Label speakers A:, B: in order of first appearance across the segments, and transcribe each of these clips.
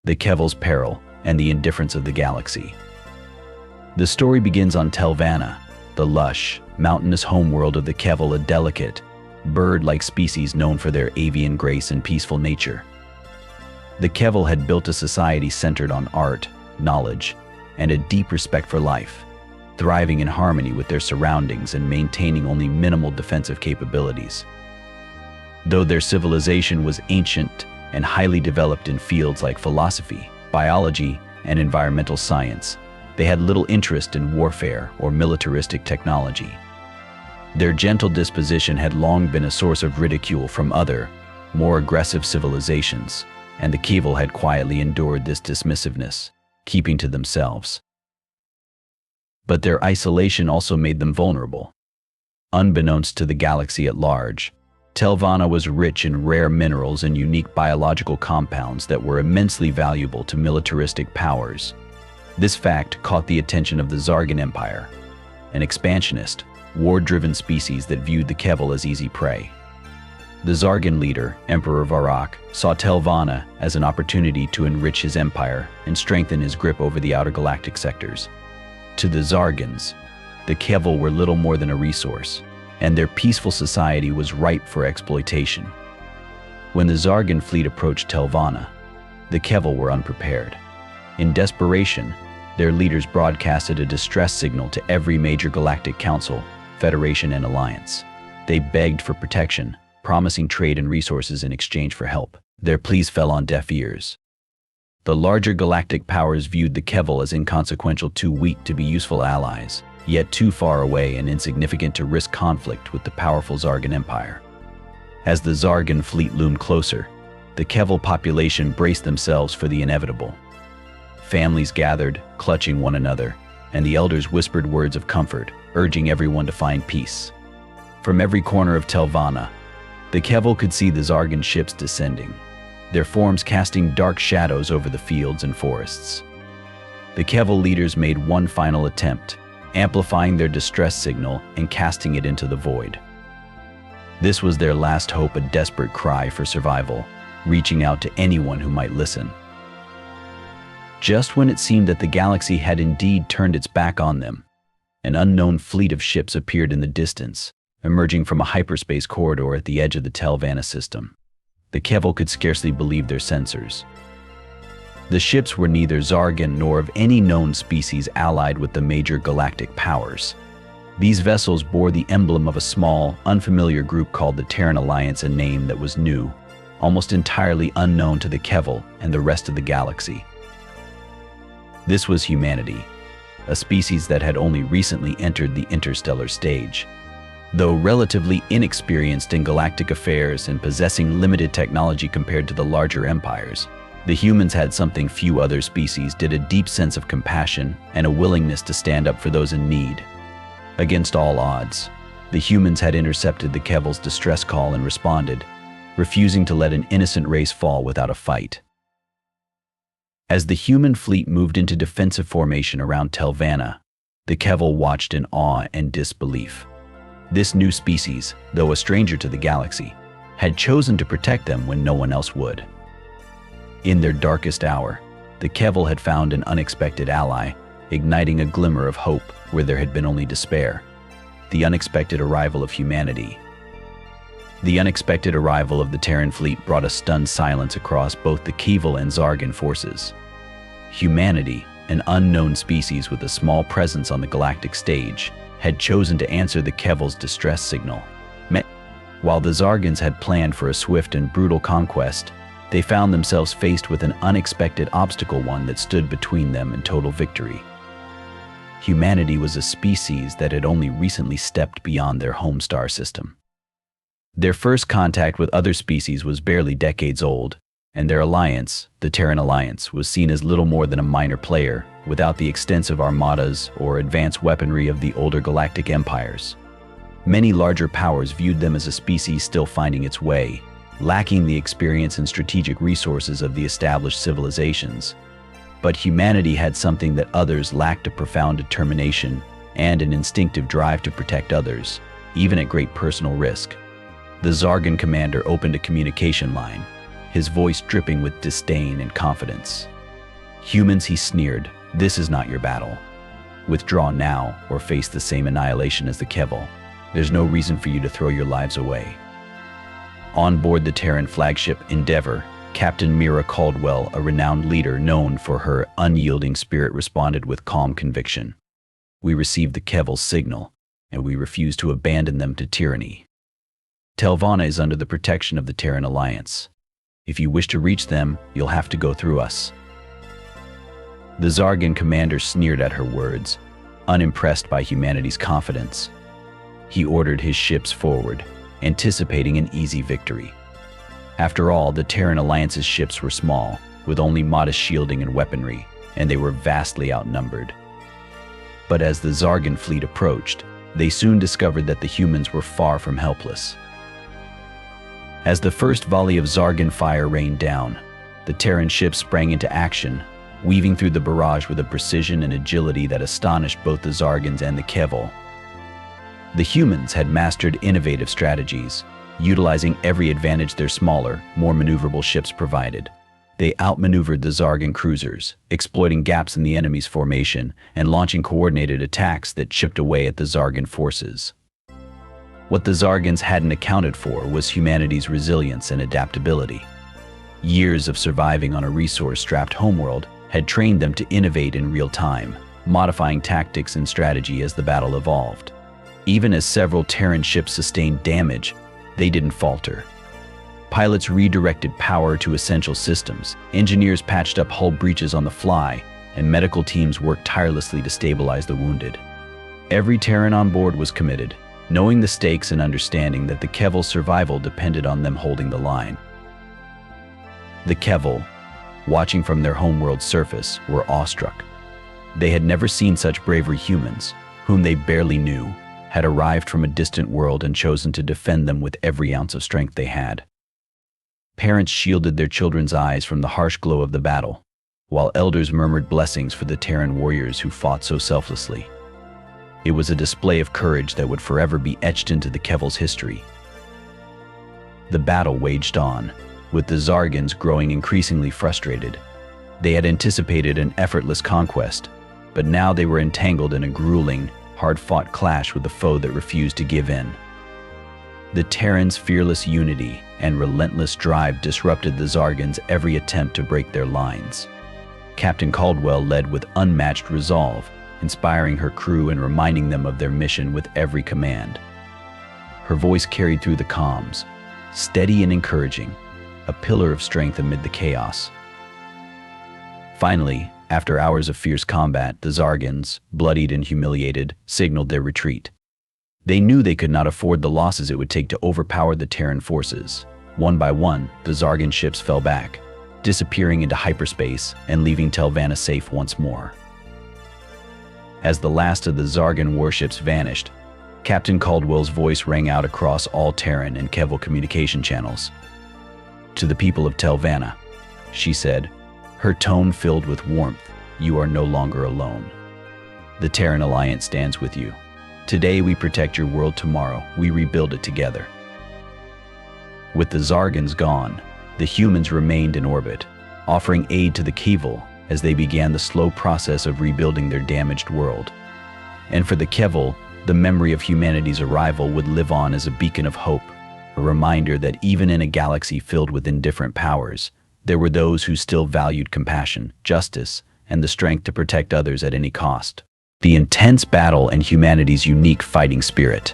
A: the Kevil's peril, and the indifference of the galaxy. The story begins on Telvanna, the lush, mountainous homeworld of the Kevil, a delicate, bird-like species known for their avian grace and peaceful nature. The Kevil had built a society centered on art, knowledge, and a deep respect for life, thriving in harmony with their surroundings and maintaining only minimal defensive capabilities. Though their civilization was ancient and highly developed in fields like philosophy, biology, and environmental science, they had little interest in warfare or militaristic technology. Their gentle disposition had long been a source of ridicule from other, more aggressive civilizations, and the Kevil had quietly endured this dismissiveness, keeping to themselves. But their isolation also made them vulnerable. Unbeknownst to the galaxy at large, Telvanna was rich in rare minerals and unique biological compounds that were immensely valuable to militaristic powers. This fact caught the attention of the Zargan Empire, an expansionist, war-driven species that viewed the Kevil as easy prey. The Zargan leader, Emperor Varrock, saw Telvanna as an opportunity to enrich his empire and strengthen his grip over the outer galactic sectors. To the Zargans, the Kevil were little more than a resource, and their peaceful society was ripe for exploitation. When the Zargan fleet approached Telvanna, the Kevil were unprepared. In desperation, their leaders broadcasted a distress signal to every major Galactic Council, Federation, and Alliance. They begged for protection, promising trade and resources in exchange for help. Their pleas fell on deaf ears. The larger galactic powers viewed the Kevil as inconsequential, too weak to be useful allies, yet too far away and insignificant to risk conflict with the powerful Zargan Empire. As the Zargan fleet loomed closer, the Kevil population braced themselves for the inevitable. Families gathered, clutching one another, and the elders whispered words of comfort, urging everyone to find peace. From every corner of Telvanna, the Kevil could see the Zargan ships descending, their forms casting dark shadows over the fields and forests. The Kevil leaders made one final attempt, amplifying their distress signal and casting it into the void. This was their last hope, a desperate cry for survival, reaching out to anyone who might listen. Just when it seemed that the galaxy had indeed turned its back on them, an unknown fleet of ships appeared in the distance, emerging from a hyperspace corridor at the edge of the Telvanna system. The Kevil could scarcely believe their sensors. The ships were neither Zargan nor of any known species allied with the major galactic powers. These vessels bore the emblem of a small, unfamiliar group called the Terran Alliance, a name that was new, almost entirely unknown to the Kevil and the rest of the galaxy. This was humanity, a species that had only recently entered the interstellar stage. Though relatively inexperienced in galactic affairs and possessing limited technology compared to the larger empires, the humans had something few other species did: a deep sense of compassion and a willingness to stand up for those in need. Against all odds, the humans had intercepted the Kevil's distress call and responded, refusing to let an innocent race fall without a fight. As the human fleet moved into defensive formation around Telvanna, the Kevil watched in awe and disbelief. This new species, though a stranger to the galaxy, had chosen to protect them when no one else would. In their darkest hour, the Kevil had found an unexpected ally, igniting a glimmer of hope where there had been only despair: the unexpected arrival of humanity. The unexpected arrival of the Terran fleet brought a stunned silence across both the Kevil and Zargan forces. Humanity, an unknown species with a small presence on the galactic stage, had chosen to answer the Kevil's distress signal. While the Zargans had planned for a swift and brutal conquest, they found themselves faced with an unexpected obstacle, one that stood between them and total victory. Humanity was a species that had only recently stepped beyond their home star system. Their first contact with other species was barely decades old, and their alliance, the Terran Alliance, was seen as little more than a minor player, without the extensive armadas or advanced weaponry of the older galactic empires. Many larger powers viewed them as a species still finding its way, lacking the experience and strategic resources of the established civilizations. But humanity had something that others lacked: a profound determination and an instinctive drive to protect others, even at great personal risk. The Zargan commander opened a communication line, his voice dripping with disdain and confidence. "Humans," he sneered, "this is not your battle. Withdraw now or face the same annihilation as the Keval. There's no reason for you to throw your lives away." On board the Terran flagship Endeavour, Captain Mira Caldwell, a renowned leader known for her unyielding spirit, responded with calm conviction. "We received the Keval's signal, and we refuse to abandon them to tyranny. Telvanna is under the protection of the Terran Alliance. If you wish to reach them, you'll have to go through us." The Zargan commander sneered at her words, unimpressed by humanity's confidence. He ordered his ships forward, anticipating an easy victory. After all, the Terran Alliance's ships were small, with only modest shielding and weaponry, and they were vastly outnumbered. But as the Zargan fleet approached, they soon discovered that the humans were far from helpless. As the first volley of Zargan fire rained down, the Terran ships sprang into action, weaving through the barrage with a precision and agility that astonished both the Zargans and the Keval. The humans had mastered innovative strategies, utilizing every advantage their smaller, more maneuverable ships provided. They outmaneuvered the Zargan cruisers, exploiting gaps in the enemy's formation and launching coordinated attacks that chipped away at the Zargan forces. What the Zargans hadn't accounted for was humanity's resilience and adaptability. Years of surviving on a resource-strapped homeworld had trained them to innovate in real time, modifying tactics and strategy as the battle evolved. Even as several Terran ships sustained damage, they didn't falter. Pilots redirected power to essential systems, engineers patched up hull breaches on the fly, and medical teams worked tirelessly to stabilize the wounded. Every Terran on board was committed, knowing the stakes and understanding that the Keval's survival depended on them holding the line. The Keval, watching from their homeworld's surface, were awestruck. They had never seen such bravery. Humans, whom they barely knew, had arrived from a distant world and chosen to defend them with every ounce of strength they had. Parents shielded their children's eyes from the harsh glow of the battle, while elders murmured blessings for the Terran warriors who fought so selflessly. It was a display of courage that would forever be etched into the Keval's history. The battle waged on, with the Zargans growing increasingly frustrated. They had anticipated an effortless conquest, but now they were entangled in a grueling, hard-fought clash with a foe that refused to give in. The Terrans' fearless unity and relentless drive disrupted the Zargans' every attempt to break their lines. Captain Caldwell led with unmatched resolve, inspiring her crew and reminding them of their mission with every command. Her voice carried through the comms, steady and encouraging, a pillar of strength amid the chaos. Finally, after hours of fierce combat, the Zargans, bloodied and humiliated, signaled their retreat. They knew they could not afford the losses it would take to overpower the Terran forces. One by one, the Zargan ships fell back, disappearing into hyperspace and leaving Telvanna safe once more. As the last of the Zargan warships vanished, Captain Caldwell's voice rang out across all Terran and Keval communication channels. "To the people of Telvanna," she said, her tone filled with warmth, "you are no longer alone. The Terran Alliance stands with you. Today we protect your world, tomorrow we rebuild it together." With the Zargans gone, the humans remained in orbit, offering aid to the Keval as they began the slow process of rebuilding their damaged world. And for the Keval, the memory of humanity's arrival would live on as a beacon of hope, a reminder that even in a galaxy filled with indifferent powers, there were those who still valued compassion, justice, and the strength to protect others at any cost. The intense battle and humanity's unique fighting spirit.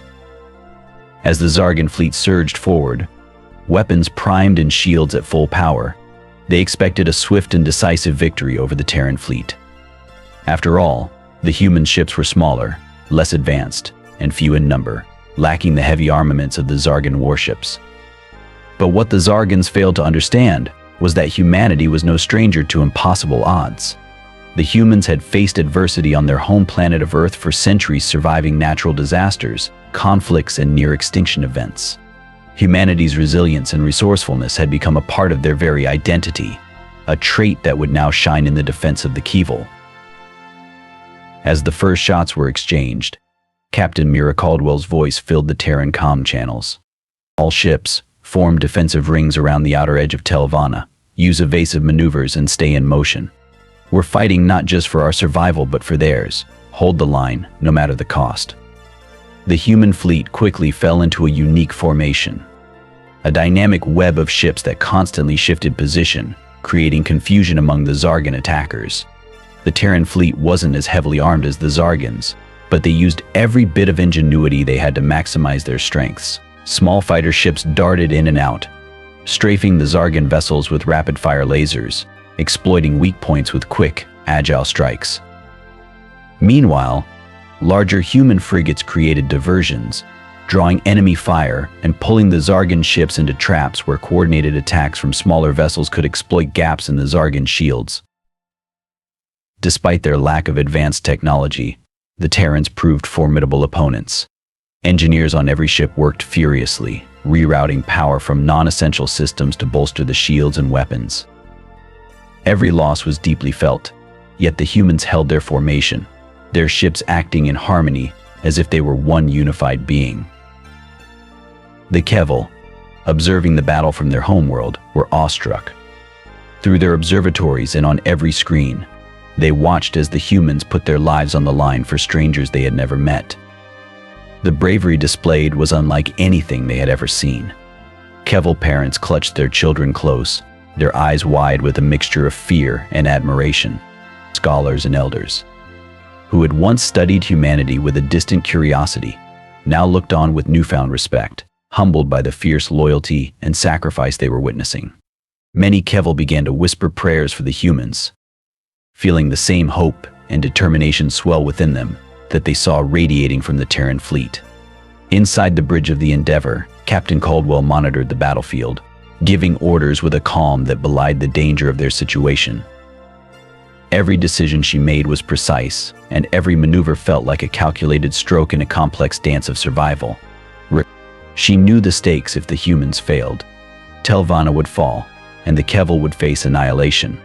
A: As the Zargan fleet surged forward, weapons primed and shields at full power, they expected a swift and decisive victory over the Terran fleet. After all, the human ships were smaller, less advanced, and few in number, lacking the heavy armaments of the Zargan warships. But what the Zargans failed to understand was that humanity was no stranger to impossible odds. The humans had faced adversity on their home planet of Earth for centuries, surviving natural disasters, conflicts, and near-extinction events. Humanity's resilience and resourcefulness had become a part of their very identity, a trait that would now shine in the defense of the Keval. As the first shots were exchanged, Captain Mira Caldwell's voice filled the Terran comm channels. "All ships, form defensive rings around the outer edge of Telvanna. Use evasive maneuvers and stay in motion. We're fighting not just for our survival but for theirs. Hold the line, no matter the cost. The human fleet quickly fell into a unique formation. A dynamic web of ships that constantly shifted position, creating confusion among the Zargan attackers. The Terran fleet wasn't as heavily armed as the Zargans, but they used every bit of ingenuity they had to maximize their strengths. Small fighter ships darted in and out, strafing the Zargan vessels with rapid-fire lasers, exploiting weak points with quick, agile strikes. Meanwhile, larger human frigates created diversions, drawing enemy fire and pulling the Zargan ships into traps where coordinated attacks from smaller vessels could exploit gaps in the Zargan shields. Despite their lack of advanced technology, the Terrans proved formidable opponents. Engineers on every ship worked furiously, rerouting power from non-essential systems to bolster the shields and weapons. Every loss was deeply felt, yet the humans held their formation, their ships acting in harmony as if they were one unified being. The Kevil, observing the battle from their homeworld, were awestruck. Through their observatories and on every screen, they watched as the humans put their lives on the line for strangers they had never met. The bravery displayed was unlike anything they had ever seen. Kevil parents clutched their children close, their eyes wide with a mixture of fear and admiration. Scholars and elders, who had once studied humanity with a distant curiosity, now looked on with newfound respect, humbled by the fierce loyalty and sacrifice they were witnessing. Many Kevil began to whisper prayers for the humans, feeling the same hope and determination swell within them that they saw radiating from the Terran fleet. Inside the bridge of the Endeavor, Captain Caldwell monitored the battlefield, giving orders with a calm that belied the danger of their situation. Every decision she made was precise, and every maneuver felt like a calculated stroke in a complex dance of survival. She knew the stakes if the humans failed. Telvanna would fall, and the Kevil would face annihilation.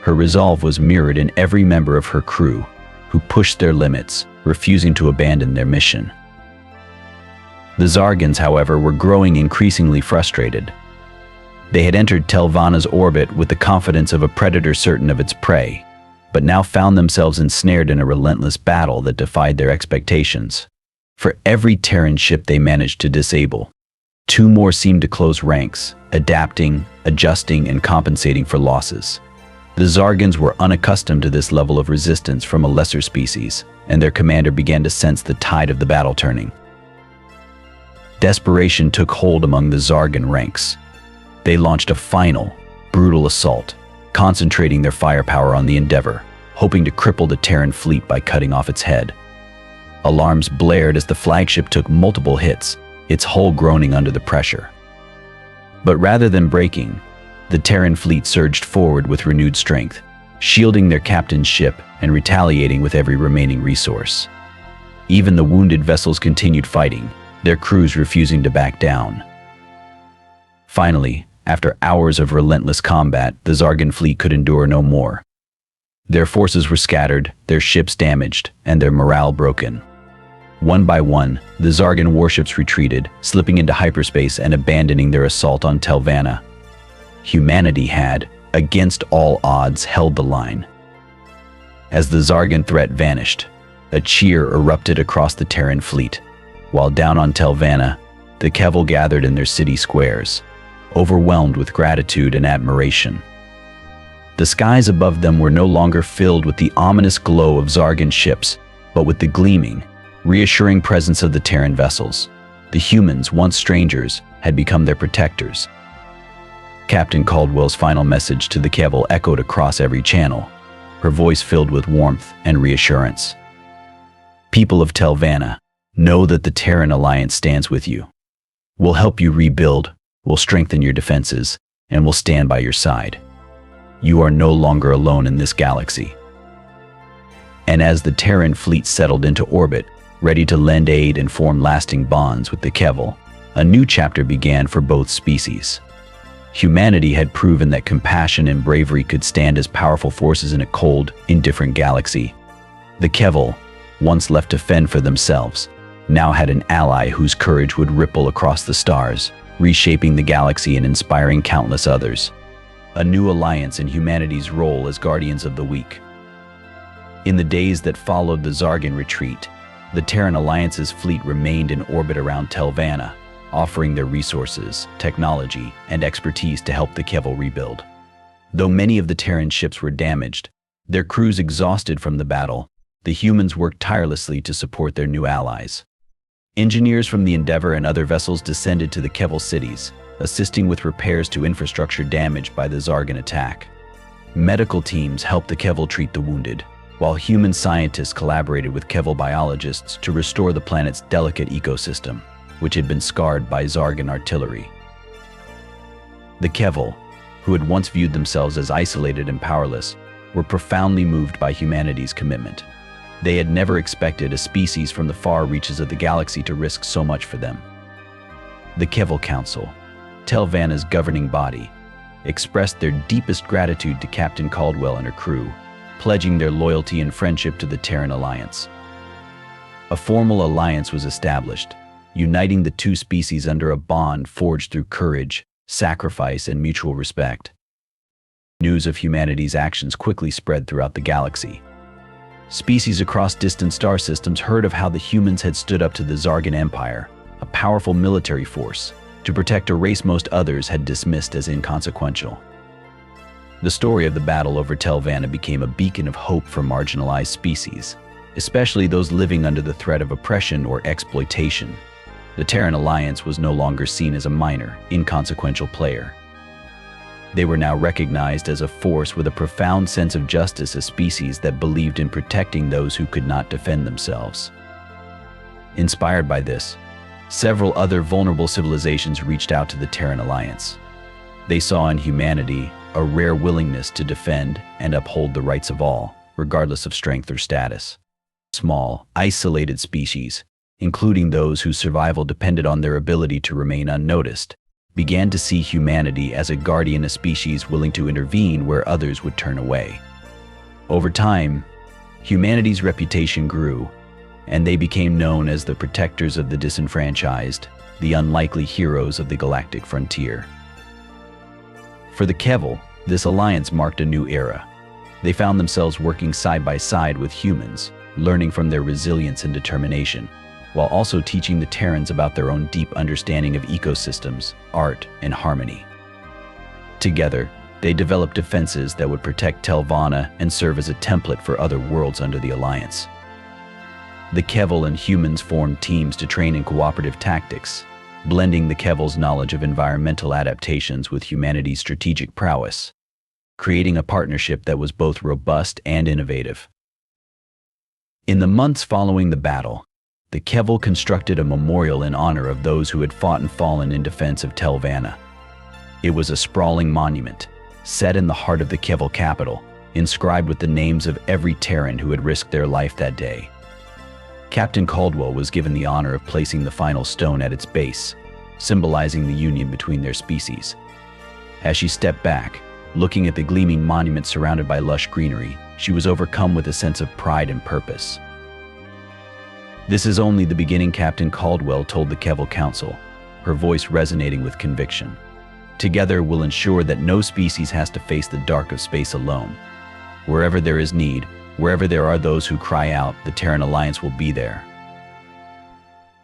A: Her resolve was mirrored in every member of her crew, who pushed their limits, refusing to abandon their mission. The Zargans, however, were growing increasingly frustrated. They had entered Telvanna's orbit with the confidence of a predator certain of its prey, but now found themselves ensnared in a relentless battle that defied their expectations. For every Terran ship they managed to disable, two more seemed to close ranks, adapting, adjusting, and compensating for losses. The Zargans were unaccustomed to this level of resistance from a lesser species, and their commander began to sense the tide of the battle turning. Desperation took hold among the Zargan ranks. They launched a final, brutal assault, concentrating their firepower on the Endeavor, hoping to cripple the Terran fleet by cutting off its head. Alarms blared as the flagship took multiple hits, its hull groaning under the pressure. But rather than breaking, the Terran fleet surged forward with renewed strength, shielding their captain's ship and retaliating with every remaining resource. Even the wounded vessels continued fighting, their crews refusing to back down. Finally, after hours of relentless combat, the Zargan fleet could endure no more. Their forces were scattered, their ships damaged, and their morale broken. One by one, the Zargan warships retreated, slipping into hyperspace and abandoning their assault on Telvanna. Humanity had, against all odds, held the line. As the Zargan threat vanished, a cheer erupted across the Terran fleet, while down on Telvanna, the Kevil gathered in their city squares, overwhelmed with gratitude and admiration. The skies above them were no longer filled with the ominous glow of Zargan ships, but with the gleaming, reassuring presence of the Terran vessels. The humans, once strangers, had become their protectors. Captain Caldwell's final message to the Kevil echoed across every channel, her voice filled with warmth and reassurance. People of Telvanna, know that the Terran Alliance stands with you. We'll help you rebuild, we'll strengthen your defenses, and we'll stand by your side. You are no longer alone in this galaxy. And as the Terran fleet settled into orbit, ready to lend aid and form lasting bonds with the Kevil, a new chapter began for both species. Humanity had proven that compassion and bravery could stand as powerful forces in a cold, indifferent galaxy. The Kevil, once left to fend for themselves, now had an ally whose courage would ripple across the stars, reshaping the galaxy and inspiring countless others. a new alliance in humanity's role as guardians of the weak. In the days that followed the Zargan retreat, the Terran Alliance's fleet remained in orbit around Telvanna, offering their resources, technology, and expertise to help the Keval rebuild. Though many of the Terran ships were damaged, their crews exhausted from the battle, the humans worked tirelessly to support their new allies. Engineers from the Endeavor and other vessels descended to the Keval cities, assisting with repairs to infrastructure damaged by the Zargan attack. Medical teams helped the Keval treat the wounded, while human scientists collaborated with Keval biologists to restore the planet's delicate ecosystem, which had been scarred by Zargan artillery. The Keval, who had once viewed themselves as isolated and powerless, were profoundly moved by humanity's commitment. They had never expected a species from the far reaches of the galaxy to risk so much for them. The Keval Council, Telvanna's governing body, expressed their deepest gratitude to Captain Caldwell and her crew, pledging their loyalty and friendship to the Terran Alliance. A formal alliance was established, uniting the two species under a bond forged through courage, sacrifice, and mutual respect. News of humanity's actions quickly spread throughout the galaxy. Species across distant star systems heard of how the humans had stood up to the Zargan Empire, a powerful military force, to protect a race most others had dismissed as inconsequential. The story of the battle over Telvanna became a beacon of hope for marginalized species, especially those living under the threat of oppression or exploitation. The Terran Alliance was no longer seen as a minor, inconsequential player. They were now recognized as a force with a profound sense of justice, a species that believed in protecting those who could not defend themselves. Inspired by this, several other vulnerable civilizations reached out to the Terran Alliance. They saw in humanity a rare willingness to defend and uphold the rights of all, regardless of strength or status. Small, isolated species, including those whose survival depended on their ability to remain unnoticed, began to see humanity as a guardian, a species willing to intervene where others would turn away. Over time, humanity's reputation grew, and they became known as the protectors of the disenfranchised, the unlikely heroes of the galactic frontier. For the Keval, this alliance marked a new era. They found themselves working side by side with humans, learning from their resilience and determination, while also teaching the Terrans about their own deep understanding of ecosystems, art, and harmony. Together, they developed defenses that would protect Telvanna and serve as a template for other worlds under the Alliance. The Keval and humans formed teams to train in cooperative tactics, blending the Keval's knowledge of environmental adaptations with humanity's strategic prowess, creating a partnership that was both robust and innovative. In the months following the battle, the Keval constructed a memorial in honor of those who had fought and fallen in defense of Telvanna. It was a sprawling monument, set in the heart of the Keval capital, inscribed with the names of every Terran who had risked their life that day. Captain Caldwell was given the honor of placing the final stone at its base, symbolizing the union between their species. As she stepped back, looking at the gleaming monument surrounded by lush greenery, she was overcome with a sense of pride and purpose. "This is only the beginning," Captain Caldwell told the Keval Council, her voice resonating with conviction. "Together we'll ensure that no species has to face the dark of space alone. Wherever there is need, wherever there are those who cry out, the Terran Alliance will be there."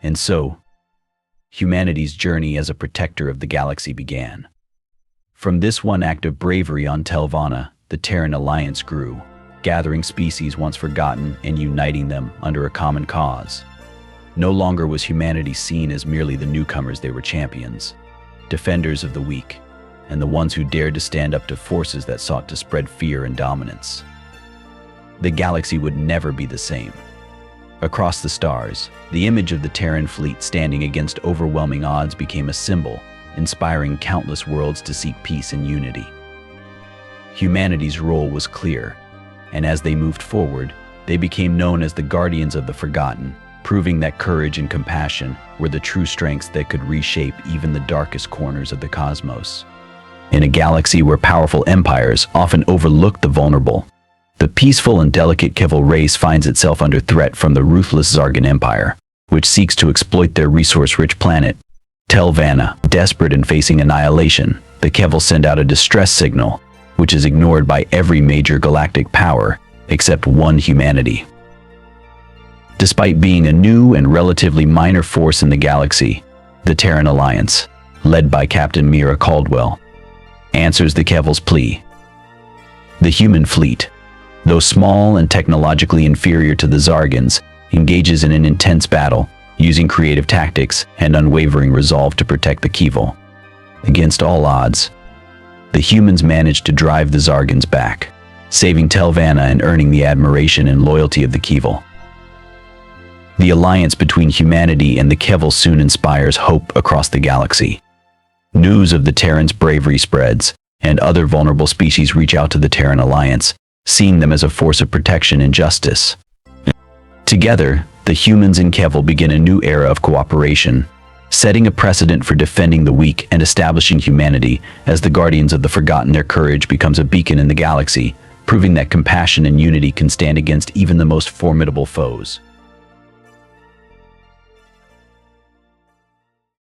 A: And so, humanity's journey as a protector of the galaxy began. From this one act of bravery on Telvanna, the Terran Alliance grew, gathering species once forgotten and uniting them under a common cause. No longer was humanity seen as merely the newcomers. They were champions, defenders of the weak, and the ones who dared to stand up to forces that sought to spread fear and dominance. The galaxy would never be the same. Across the stars, the image of the Terran fleet standing against overwhelming odds became a symbol, inspiring countless worlds to seek peace and unity. Humanity's role was clear, and as they moved forward, they became known as the guardians of the forgotten, proving that courage and compassion were the true strengths that could reshape even the darkest corners of the cosmos. In a galaxy where powerful empires often overlook the vulnerable, the peaceful and delicate Keval race finds itself under threat from the ruthless Zargan Empire, which seeks to exploit their resource-rich planet. Telvanna, desperate and facing annihilation, the Kevil send out a distress signal, which is ignored by every major galactic power except one, humanity. Despite being a new and relatively minor force in the galaxy, the Terran Alliance, led by Captain Mira Caldwell, answers the Kevil's plea. The human fleet, though small and technologically inferior to the Zargans, engages in an intense battle, using creative tactics and unwavering resolve to protect the Kevil. Against all odds, the humans manage to drive the Zargans back, saving Telvanna and earning the admiration and loyalty of the Kevil. The alliance between humanity and the Kevil soon inspires hope across the galaxy. News of the Terrans' bravery spreads, and other vulnerable species reach out to the Terran Alliance, seeing them as a force of protection and justice. Together, the humans and Kevil begin a new era of cooperation, setting a precedent for defending the weak and establishing humanity as the guardians of the forgotten. Their courage becomes a beacon in the galaxy, proving that compassion and unity can stand against even the most formidable foes.